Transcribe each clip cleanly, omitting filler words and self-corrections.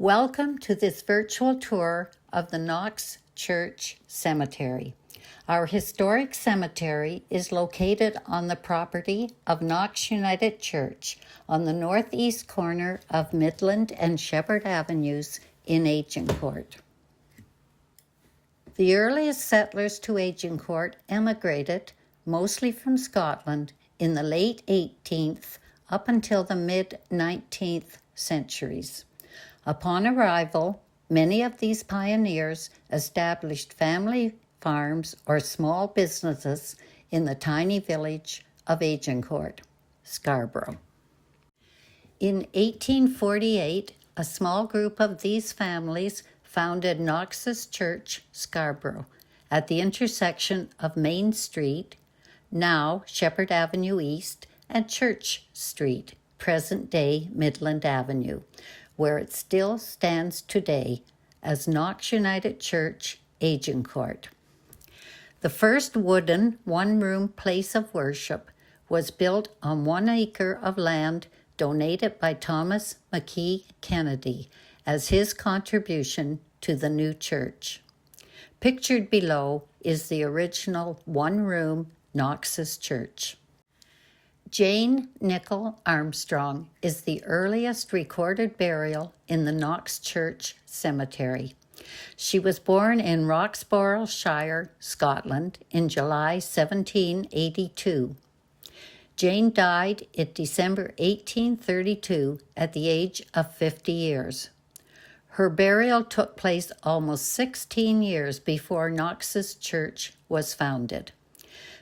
Welcome to this virtual tour of the Knox Church Cemetery. Our historic cemetery is located on the property of Knox United Church on the northeast corner of Midland and Sheppard Avenues in Agincourt. The earliest settlers to Agincourt emigrated, mostly from Scotland, in the late 18th up until the mid-19th centuries. Upon arrival, many of these pioneers established family farms or small businesses in the tiny village of Agincourt, Scarborough. In 1848, a small group of these families founded Knox's Church, Scarborough, at the intersection of Main Street, now Sheppard Avenue East, and Church Street, present-day Midland Avenue, where it still stands today as Knox United Church, Agincourt. The first wooden one-room place of worship was built on 1 acre of land donated by Thomas McKee Kennedy as his contribution to the new church. Pictured below is the original one-room Knox's Church. Jane Nicol Armstrong is the earliest recorded burial in the Knox Church Cemetery. She was born in Roxburghshire, Scotland, in July 1782. Jane died in December 1832 at the age of 50 years. Her burial took place almost 16 years before Knox's Church was founded.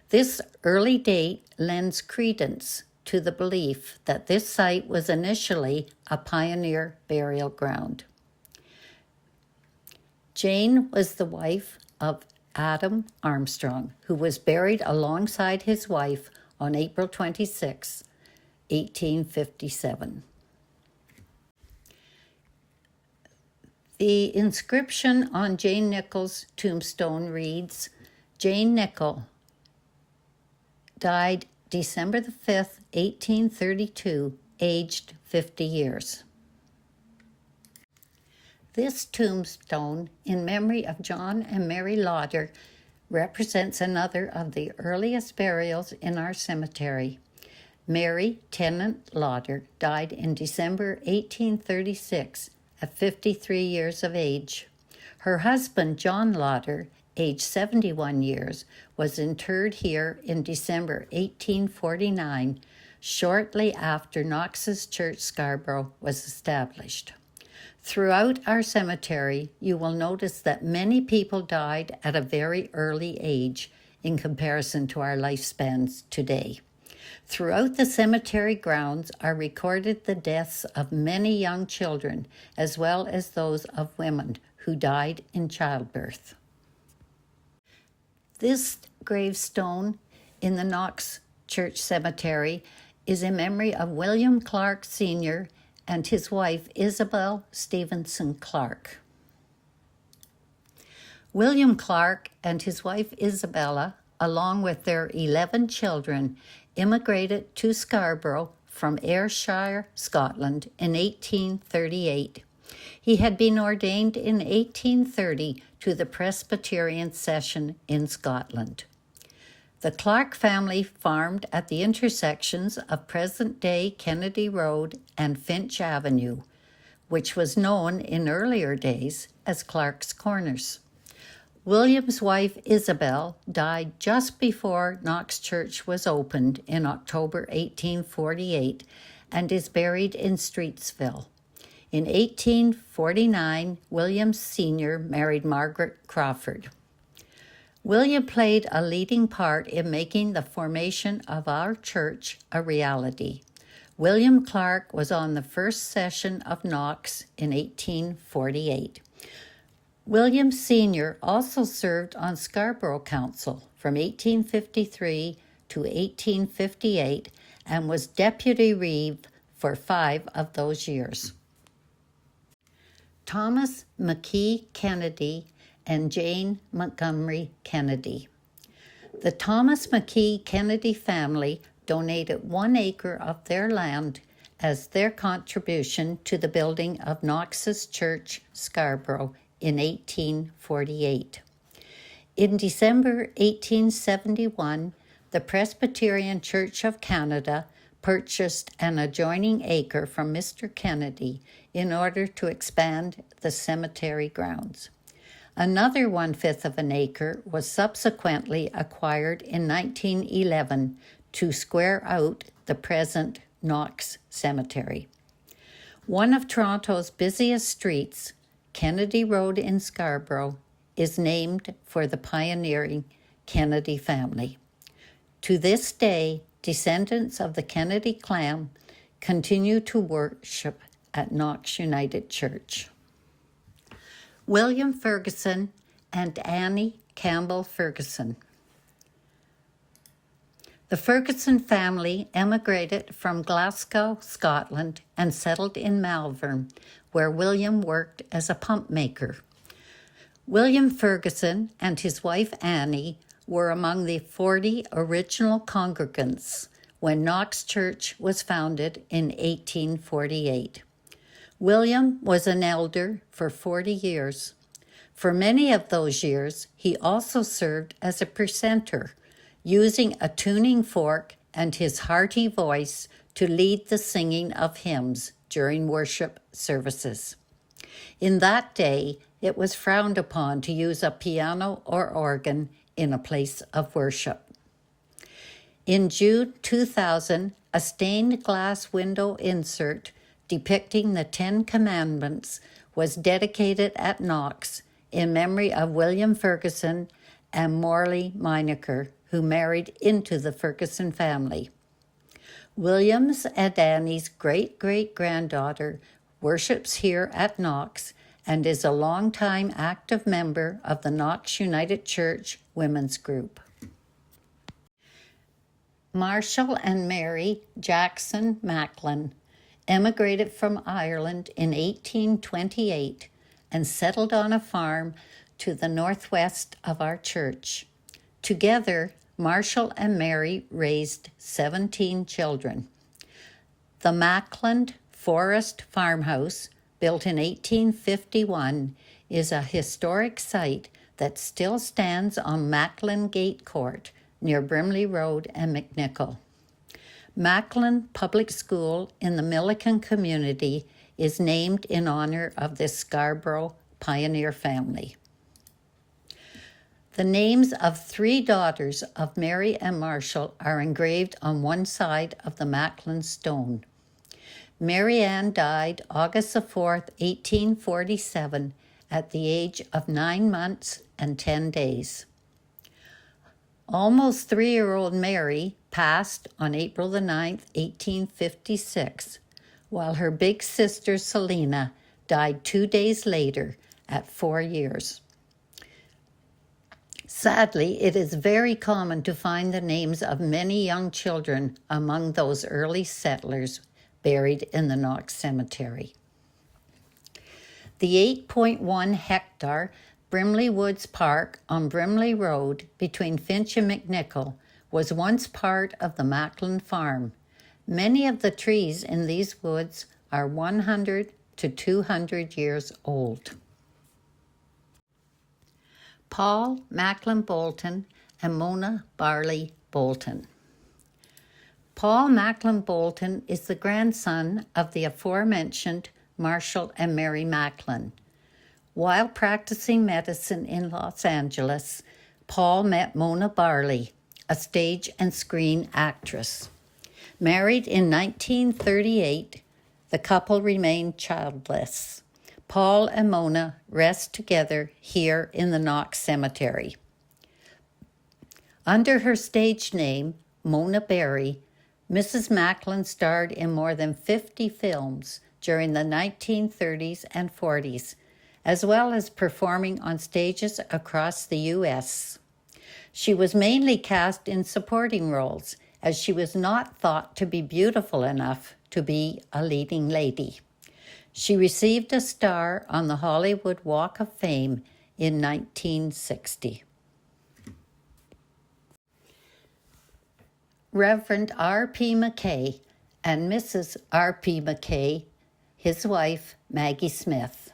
This early date lends credence to the belief that this site was initially a pioneer burial ground. Jane was the wife of Adam Armstrong, who was buried alongside his wife on April 26, 1857. The inscription on Jane Nicol's tombstone reads, Jane Nicol died December the 5th, 1832, aged 50 years. This tombstone, in memory of John and Mary Lauder, represents another of the earliest burials in our cemetery. Mary Tennant Lauder died in December 1836 at 53 years of age. Her husband, John Lauder, aged 71 years, was interred here in December 1849, shortly after Knox's Church, Scarborough, was established. Throughout our cemetery, you will notice that many people died at a very early age in comparison to our lifespans today. Throughout the cemetery grounds are recorded the deaths of many young children, as well as those of women who died in childbirth. This gravestone in the Knox Church Cemetery is in memory of William Clark Sr. and his wife Isabel Stevenson Clark. William Clark and his wife Isabella, along with their 11 children, immigrated to Scarborough from Ayrshire, Scotland in 1838. He had been ordained in 1830 to the Presbyterian session in Scotland. The Clark family farmed at the intersections of present-day Kennedy Road and Finch Avenue, which was known in earlier days as Clark's Corners. William's wife Isabel died just before Knox Church was opened in October 1848 and is buried in Streetsville. In 1849, William Sr. married Margaret Crawford. William played a leading part in making the formation of our church a reality. William Clark was on the first session of Knox in 1848. William Sr. also served on Scarborough Council from 1853 to 1858 and was deputy reeve for 5 of those years. Thomas McKee Kennedy and Jane Montgomery Kennedy. The Thomas McKee Kennedy family donated 1 acre of their land as their contribution to the building of Knox's Church, Scarborough, in 1848. In December 1871, the Presbyterian Church of Canada purchased an adjoining acre from Mr. Kennedy in order to expand the cemetery grounds. Another 1/5 of an acre was subsequently acquired in 1911 to square out the present Knox Cemetery. One of Toronto's busiest streets, Kennedy Road in Scarborough, is named for the pioneering Kennedy family. To this day, descendants of the Kennedy clan continue to worship at Knox United Church. William Ferguson and Annie Campbell Ferguson. The Ferguson family emigrated from Glasgow, Scotland, and settled in Malvern, where William worked as a pump maker. William Ferguson and his wife Annie were among the 40 original congregants when Knox Church was founded in 1848. William was an elder for 40 years. For many of those years, he also served as a presenter, using a tuning fork and his hearty voice to lead the singing of hymns during worship services. In that day, it was frowned upon to use a piano or organ in a place of worship. In June 2000, a stained glass window insert depicting the 10 Commandments was dedicated at Knox in memory of William Ferguson and Morley Meinecker, who married into the Ferguson family. William's and Annie's great-great-granddaughter worships here at Knox and is a longtime active member of the Knox United Church Women's Group. Marshall and Mary Jackson Macklin emigrated from Ireland in 1828 and settled on a farm to the northwest of our church. Together, Marshall and Mary raised 17 children. The Macklin Forest Farmhouse, built in 1851, is a historic site that still stands on Macklin Gate Court near Brimley Road and McNichol. Macklin Public School in the Milliken community is named in honor of this Scarborough pioneer family. The names of 3 daughters of Mary and Marshall are engraved on one side of the Macklin stone. Mary Ann died August 4, 1847, at the age of 9 months and 10 days. Almost 3-year-old Mary passed on April 9, 1856, while her big sister Selena died 2 days later at 4 years. Sadly, it is very common to find the names of many young children among those early settlers buried in the Knox Cemetery. The 8.1-hectare Brimley Woods Park on Brimley Road between Finch and McNichol was once part of the Macklin farm. Many of the trees in these woods are 100 to 200 years old. Paul Macklin Bolton and Mona Barley Bolton. Paul Macklin Bolton is the grandson of the aforementioned Marshall and Mary Macklin. While practicing medicine in Los Angeles, Paul met Mona Barley, a stage and screen actress. Married in 1938, the couple remained childless. Paul and Mona rest together here in the Knox Cemetery. Under her stage name, Mona Berry, Mrs. Macklin starred in more than 50 films during the 1930s and 40s, as well as performing on stages across the U.S. She was mainly cast in supporting roles, as she was not thought to be beautiful enough to be a leading lady. She received a star on the Hollywood Walk of Fame in 1960. Reverend R.P. McKay and Mrs. R.P. Mackay, his wife, Maggie Smith.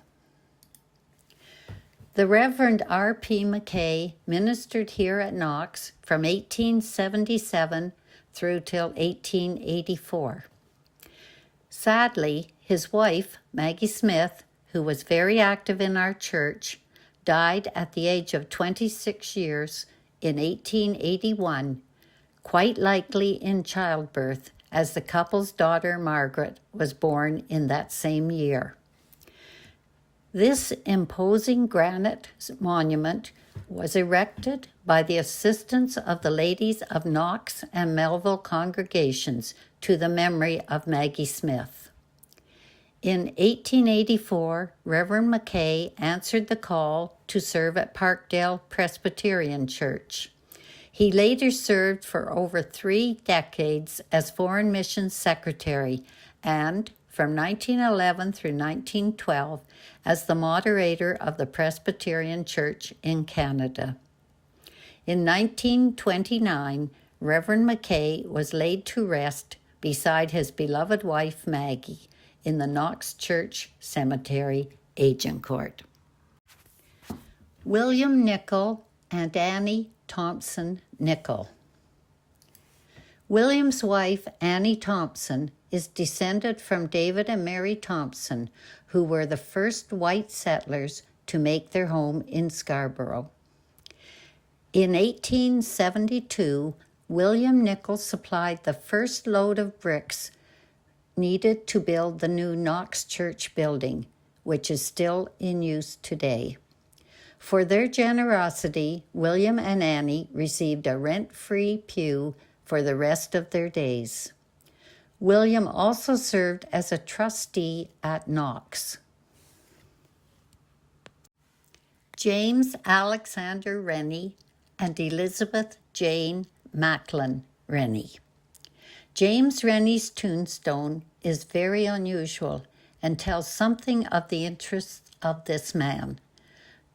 The Reverend R.P. Mackay ministered here at Knox from 1877 through till 1884. Sadly, his wife, Maggie Smith, who was very active in our church, died at the age of 26 years in 1881, quite likely in childbirth, as the couple's daughter Margaret was born in that same year. This imposing granite monument was erected by the assistance of the ladies of Knox and Melville congregations to the memory of Maggie Smith. In 1884, Reverend Mackay answered the call to serve at Parkdale Presbyterian Church. He later served for over 3 decades as Foreign Missions Secretary and, from 1911 through 1912, as the moderator of the Presbyterian Church in Canada. In 1929, Reverend Mackay was laid to rest beside his beloved wife Maggie in the Knox Church Cemetery, Agincourt. William Nicol and Annie Thompson Nicol. William's wife, Annie Thompson, is descended from David and Mary Thompson, who were the first white settlers to make their home in Scarborough. In 1872, William Nicol supplied the first load of bricks needed to build the new Knox Church building, which is still in use today. For their generosity, William and Annie received a rent-free pew for the rest of their days. William also served as a trustee at Knox. James Alexander Rennie and Elizabeth Jane Macklin Rennie. James Rennie's tombstone is very unusual and tells something of the interests of this man.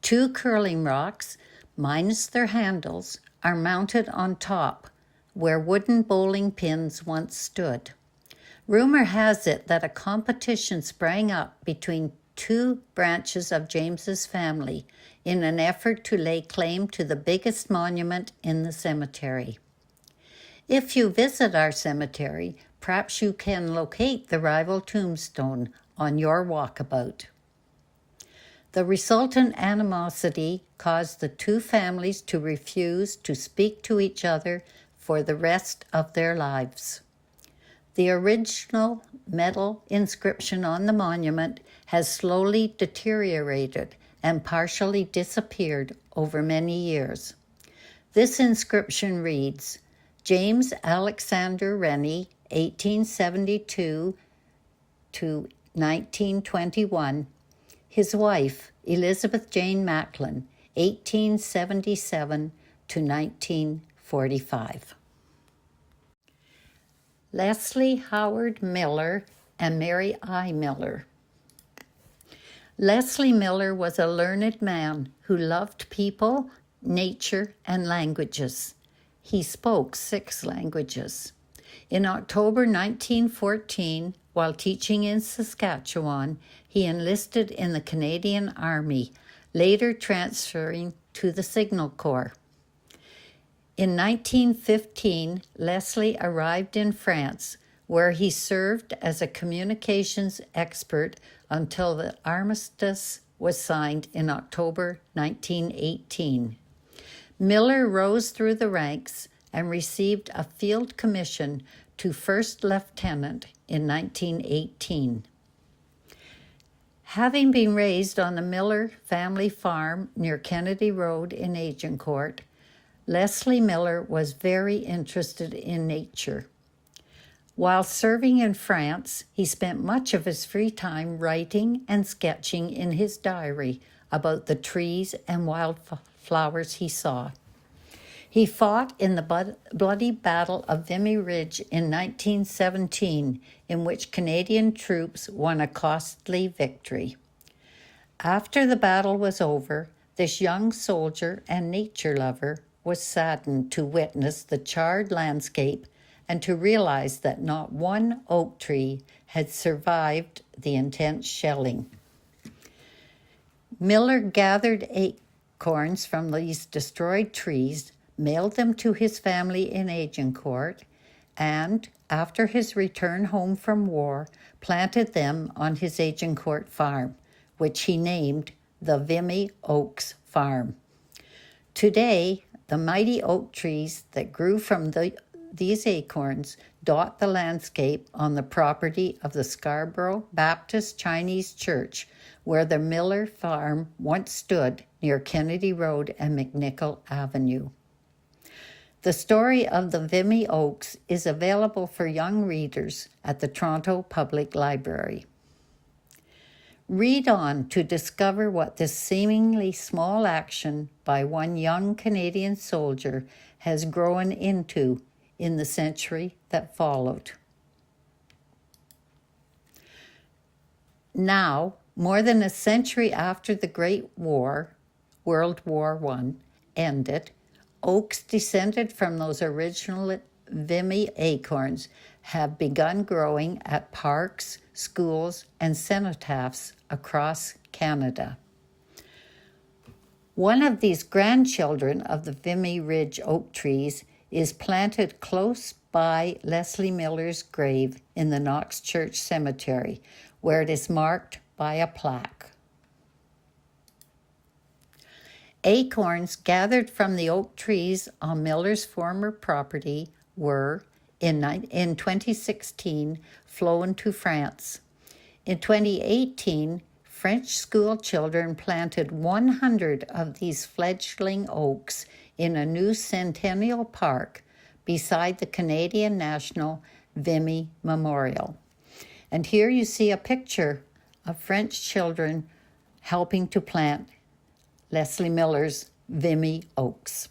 2 curling rocks, minus their handles, are mounted on top, where wooden bowling pins once stood. Rumor has it that a competition sprang up between 2 branches of James's family in an effort to lay claim to the biggest monument in the cemetery. If you visit our cemetery, perhaps you can locate the rival tombstone on your walkabout. The resultant animosity caused the 2 families to refuse to speak to each other for the rest of their lives. The original metal inscription on the monument has slowly deteriorated and partially disappeared over many years. This inscription reads, James Alexander Rennie, 1872 to 1921, his wife, Elizabeth Jane Macklin, 1877 to 1945. Leslie Howard Miller and Mary I. Miller. Leslie Miller was a learned man who loved people, nature, and languages. He spoke 6 languages. In October 1914, while teaching in Saskatchewan, he enlisted in the Canadian Army, later transferring to the Signal Corps. In 1915, Leslie arrived in France, where he served as a communications expert until the armistice was signed in October 1918. Miller rose through the ranks and received a field commission to first lieutenant in 1918. Having been raised on the Miller family farm near Kennedy Road in Agincourt, Leslie Miller was very interested in nature. While serving in France, he spent much of his free time writing and sketching in his diary about the trees and wildflowers he saw. He fought in the bloody Battle of Vimy Ridge in 1917, in which Canadian troops won a costly victory. After the battle was over, this young soldier and nature lover was saddened to witness the charred landscape and to realize that not one oak tree had survived the intense shelling. Miller gathered acorns from these destroyed trees, mailed them to his family in Agincourt, and, after his return home from war, planted them on his Agincourt farm, which he named the Vimy Oaks Farm. Today, the mighty oak trees that grew from these acorns dot the landscape on the property of the Scarborough Baptist Chinese Church, where the Miller farm once stood near Kennedy Road and McNichol Avenue. The story of the Vimy Oaks is available for young readers at the Toronto Public Library. Read on to discover what this seemingly small action by one young Canadian soldier has grown into in the century that followed. Now, more than a century after the Great War, World War I, ended, oaks descended from those original Vimy acorns have begun growing at parks, schools, and cenotaphs across Canada. One of these grandchildren of the Vimy Ridge oak trees is planted close by Leslie Miller's grave in the Knox Church cemetery, where it is marked by a plaque. Acorns gathered from the oak trees on Miller's former property were, in 2016, flown to France. In 2018, French school children planted 100 of these fledgling oaks in a new centennial park beside the Canadian National Vimy Memorial. And here you see a picture of French children helping to plant Leslie Miller's Vimy oaks.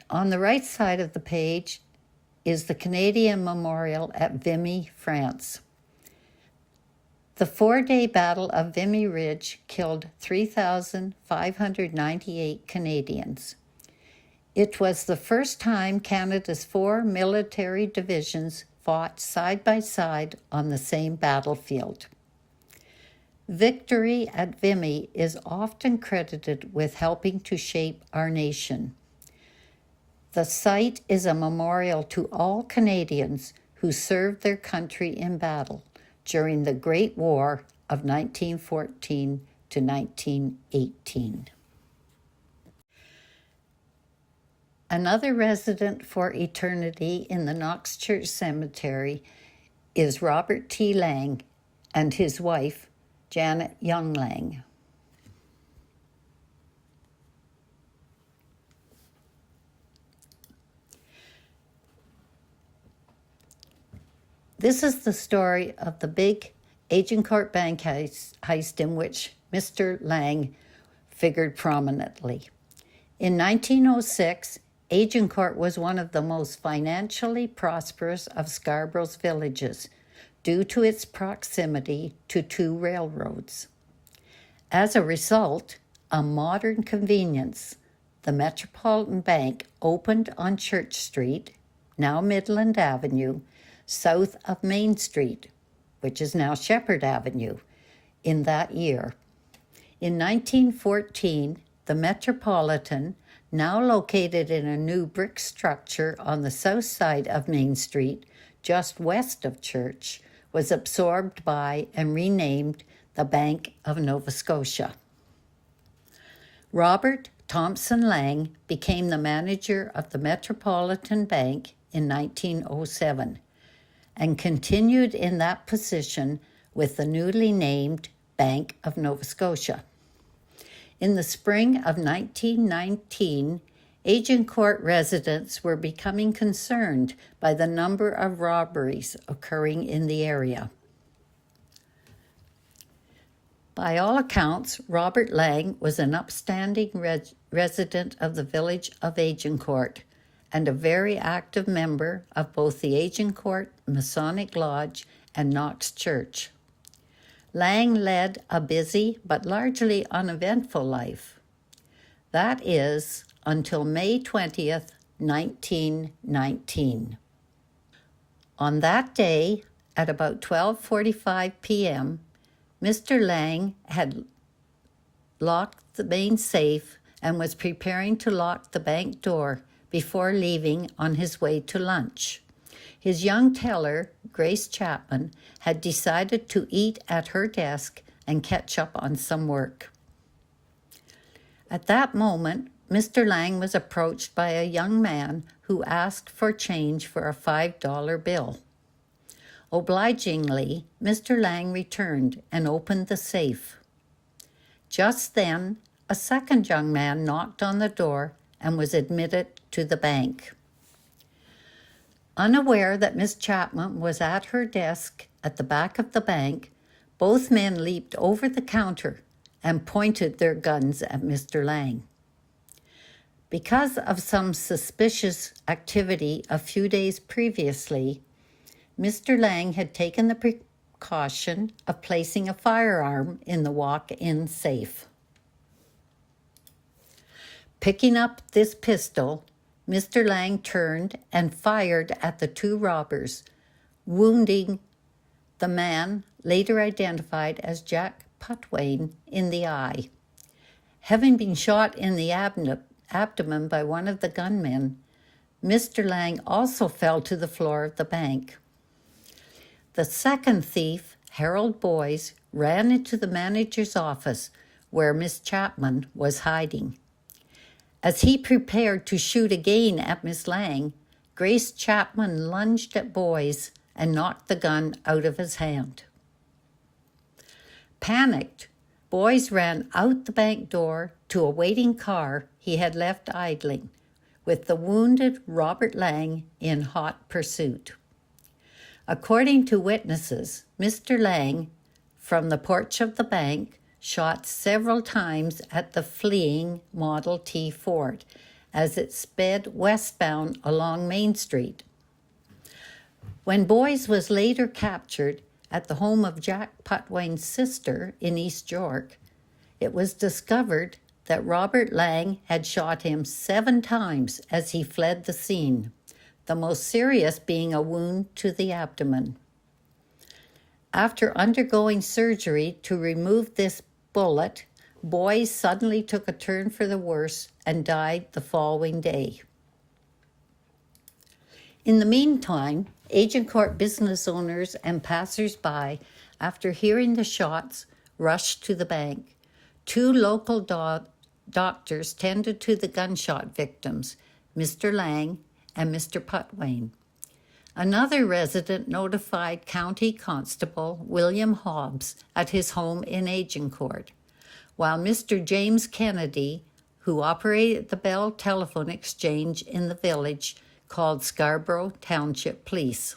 On the right side of the page is the Canadian Memorial at Vimy, France. The 4-day Battle of Vimy Ridge killed 3,598 Canadians. It was the first time Canada's 4 military divisions fought side by side on the same battlefield. Victory at Vimy is often credited with helping to shape our nation. The site is a memorial to all Canadians who served their country in battle during the Great War of 1914 to 1918. Another resident for eternity in the Knox Church Cemetery is Robert T. Lang and his wife, Janet Young Lang. This is the story of the big Agincourt bank heist in which Mr. Lang figured prominently. In 1906, Agincourt was one of the most financially prosperous of Scarborough's villages due to its proximity to 2 railroads. As a result, a modern convenience, the Metropolitan Bank, opened on Church Street, now Midland Avenue, south of Main Street, which is now Sheppard Avenue, in that year. In 1914, the Metropolitan, now located in a new brick structure on the south side of Main Street, just west of Church, was absorbed by and renamed the Bank of Nova Scotia. Robert Thompson Lang became the manager of the Metropolitan Bank in 1907 and continued in that position with the newly named Bank of Nova Scotia. In the spring of 1919, Agincourt residents were becoming concerned by the number of robberies occurring in the area. By all accounts, Robert Lang was an upstanding resident of the village of Agincourt and a very active member of both the Agincourt Masonic Lodge and Knox Church. Lang led a busy but largely uneventful life. That is, until May 20th, 1919. On that day, at about 12:45 p.m., Mr. Lang had locked the main safe and was preparing to lock the bank door before leaving on his way to lunch. His young teller, Grace Chapman, had decided to eat at her desk and catch up on some work. At that moment, Mr. Lang was approached by a young man who asked for change for a $5 bill. Obligingly, Mr. Lang returned and opened the safe. Just then, a second young man knocked on the door and was admitted to the bank. Unaware that Miss Chapman was at her desk at the back of the bank, both men leaped over the counter and pointed their guns at Mr. Lang. Because of some suspicious activity a few days previously, Mr. Lang had taken the precaution of placing a firearm in the walk-in safe. Picking up this pistol, Mr. Lang turned and fired at the two robbers, wounding the man, later identified as Jack Putwain, in the eye. Having been shot in the abdomen by one of the gunmen, Mr. Lang also fell to the floor of the bank. The second thief, Harold Boyes, ran into the manager's office where Miss Chapman was hiding. As he prepared to shoot again at Miss Lang, Grace Chapman lunged at Boyes and knocked the gun out of his hand. Panicked, Boyes ran out the bank door to a waiting car he had left idling, with the wounded Robert Lang in hot pursuit. According to witnesses, Mr. Lang, from the porch of the bank, shot several times at the fleeing Model T Ford as it sped westbound along Main Street. When Boyes was later captured at the home of Jack Putwain's sister in East York, it was discovered that Robert Lang had shot him 7 times as he fled the scene, the most serious being a wound to the abdomen. After undergoing surgery to remove this bullet, Boyes suddenly took a turn for the worse and died the following day. In the meantime, Agincourt business owners and passers-by, after hearing the shots, rushed to the bank. 2 local doctors tended to the gunshot victims, Mr. Lang and Mr. Putwain. Another resident notified County Constable William Hobbs at his home in Agincourt, while Mr. James Kennedy, who operated the Bell Telephone Exchange in the village, called Scarborough Township Police.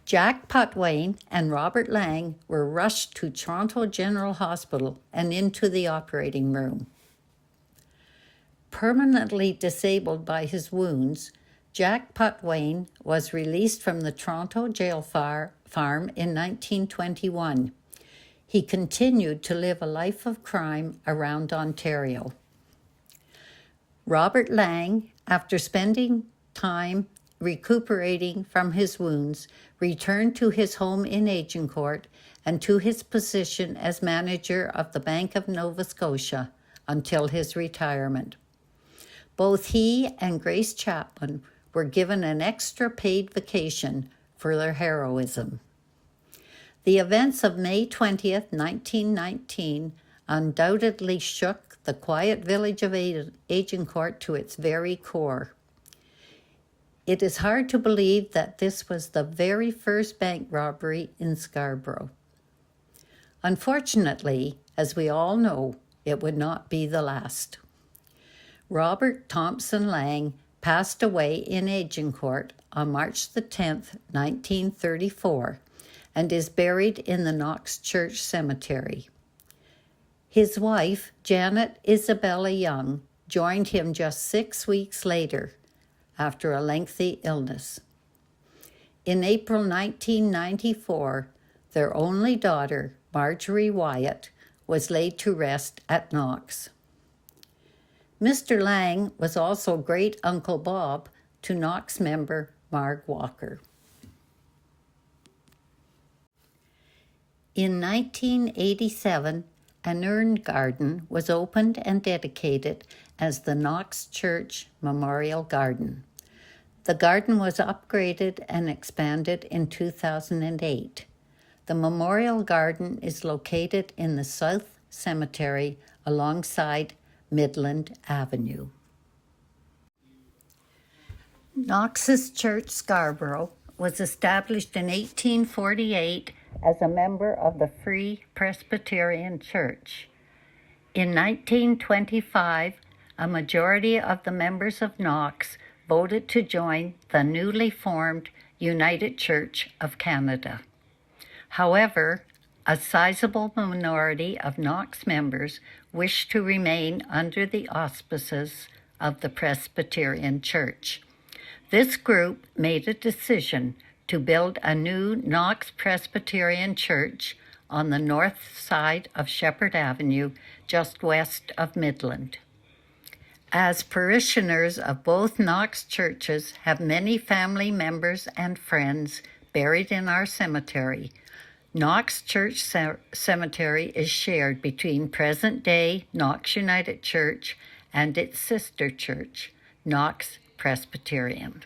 Jack Putwain and Robert Lang were rushed to Toronto General Hospital and into the operating room. Permanently disabled by his wounds, Jack Putwain was released from the Toronto jail farm in 1921. He continued to live a life of crime around Ontario. Robert Lang, after spending time recuperating from his wounds, returned to his home in Agincourt and to his position as manager of the Bank of Nova Scotia until his retirement. Both he and Grace Chapman were given an extra paid vacation for their heroism. The events of May 20th, 1919 undoubtedly shook the quiet village of Agincourt to its very core. It is hard to believe that this was the very first bank robbery in Scarborough. Unfortunately, as we all know, it would not be the last. Robert Thompson Lang passed away in Agincourt on March the 10th, 1934, and is buried in the Knox Church Cemetery. His wife, Janet Isabella Young, joined him just 6 weeks later, after a lengthy illness. In April 1994, their only daughter, Marjorie Wyatt, was laid to rest at Knox. Mr. Lang was also Great Uncle Bob to Knox member Marg Walker. In 1987, an urn garden was opened and dedicated as the Knox Church Memorial Garden. The garden was upgraded and expanded in 2008. The Memorial Garden is located in the South Cemetery alongside Midland Avenue. Knox's Church Scarborough was established in 1848 as a member of the Free Presbyterian Church. In 1925, a majority of the members of Knox voted to join the newly formed United Church of Canada. However, a sizable minority of Knox members wished to remain under the auspices of the Presbyterian Church. This group made a decision to build a new Knox Presbyterian Church on the north side of Sheppard Avenue, just west of Midland. As parishioners of both Knox churches have many family members and friends buried in our cemetery, Knox Church Cemetery is shared between present-day Knox United Church and its sister church, Knox Presbyterian.